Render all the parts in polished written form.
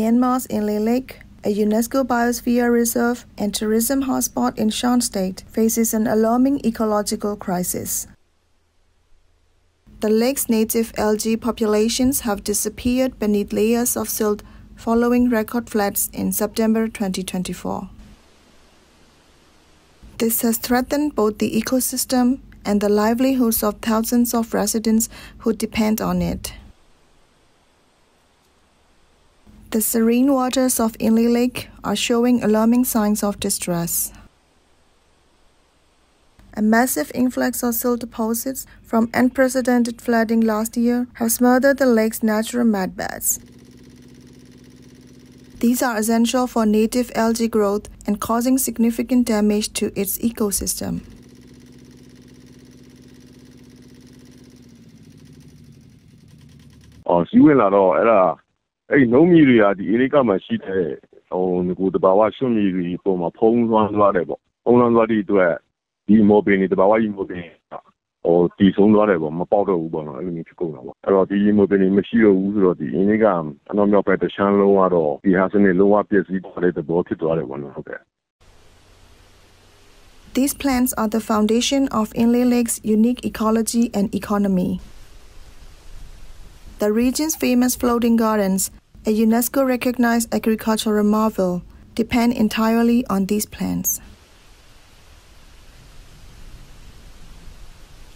Myanmar's Inle Lake, a UNESCO biosphere reserve and tourism hotspot in Shan State, faces an alarming ecological crisis. The lake's native algae populations have disappeared beneath layers of silt following record floods in September 2024. This has threatened both the ecosystem and the livelihoods of thousands of residents who depend on it. The serene waters of Inle Lake are showing alarming signs of distress. A massive influx of silt deposits from unprecedented flooding last year have smothered the lake's natural mudbeds. These are essential for native algae growth and causing significant damage to its ecosystem. No media, the illegal machine on good about some media from a pong one whatever. Only to a immobile the Bawa immobile or the son whatever, my powder Uber, I need to go. Or the immobile machine or the inigam, and I'm not at the channel at all. He has any lower piece at the boat to other one. These plants are the foundation of Inle Lake's unique ecology and economy. The region's famous floating gardens, a UNESCO-recognized agricultural marvel, depend entirely on these plants.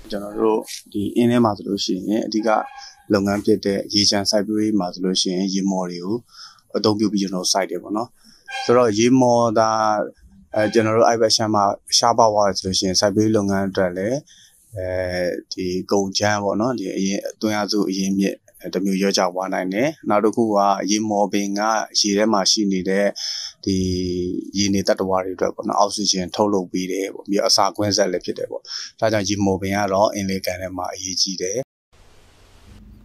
General, the Inle Mazolution, Diga, Longan Pete, Yichan Sibri Mazolution, Yimorio, a dog you know side of no. So Yimo da General Ibashama Shaba Mazolution, Sibri Longan Drale, the Go Jam or no, the Duazu Yim. The Muja 1 now the Kua Yimo being a Shire machine there, the unit that worry on oxygen total be there, be a sequence electable. That Yimo being a law in Lake Anima EG there.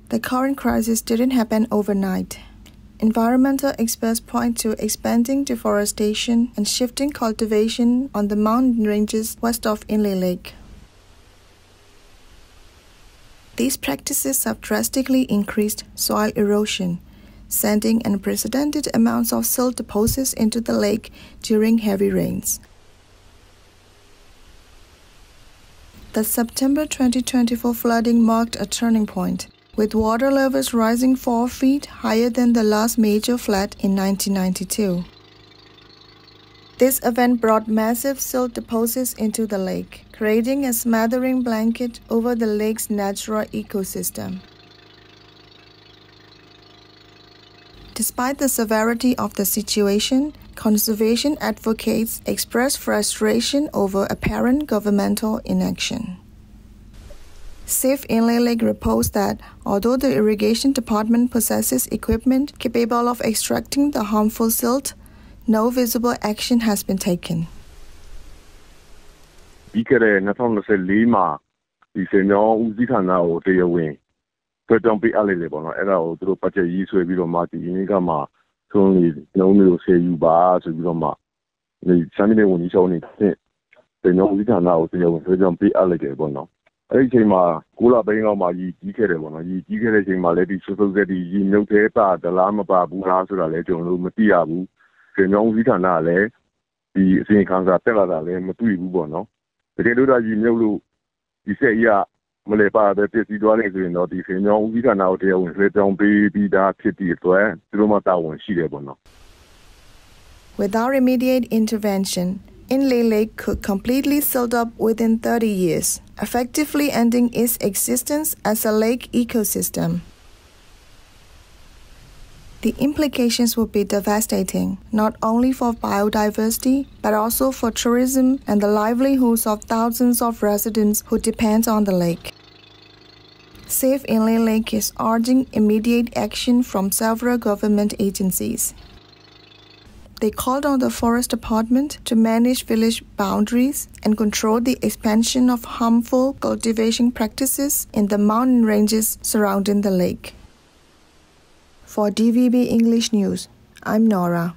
The current crisis didn't happen overnight. Environmental experts point to expanding deforestation and shifting cultivation on the mountain ranges west of Inle Lake. These practices have drastically increased soil erosion, sending unprecedented amounts of silt deposits into the lake during heavy rains. The September 2024 flooding marked a turning point, with water levels rising 4 feet higher than the last major flood in 1992. This event brought massive silt deposits into the lake, creating a smothering blanket over the lake's natural ecosystem. Despite the severity of the situation, conservation advocates expressed frustration over apparent governmental inaction. Save Inle Lake reports that although the irrigation department possesses equipment capable of extracting the harmful silt, no visible action has been taken. Ikere Nathon Lima is a no Uzitana or day away. But don't be eligible at all through Pacha Yiswe Vilomati Inigama, so only no new say you bars with Viloma. The Sunday when you only say they know Uzitana or they don't be eligible now. I say my Kula Bang my Ikere one, Ikere my lady so that the no paper, the Lama Babu, Rasura Legend, Matiabu. The young Vitana, the same Kansatella, and Matui Ubono. The Reduda, you know, you say, yeah, Malepa, that is the dwelling in or the young Vitana out there with let down baby that kitty to her, Dromata when she debono. Without immediate intervention, Inle Lake could completely silt up within 30 years, effectively ending its existence as a lake ecosystem. The implications would be devastating, not only for biodiversity, but also for tourism and the livelihoods of thousands of residents who depend on the lake. Save Inle Lake is urging immediate action from several government agencies. They called on the Forest Department to manage village boundaries and control the expansion of harmful cultivation practices in the mountain ranges surrounding the lake. For DVB English News, I'm Nora.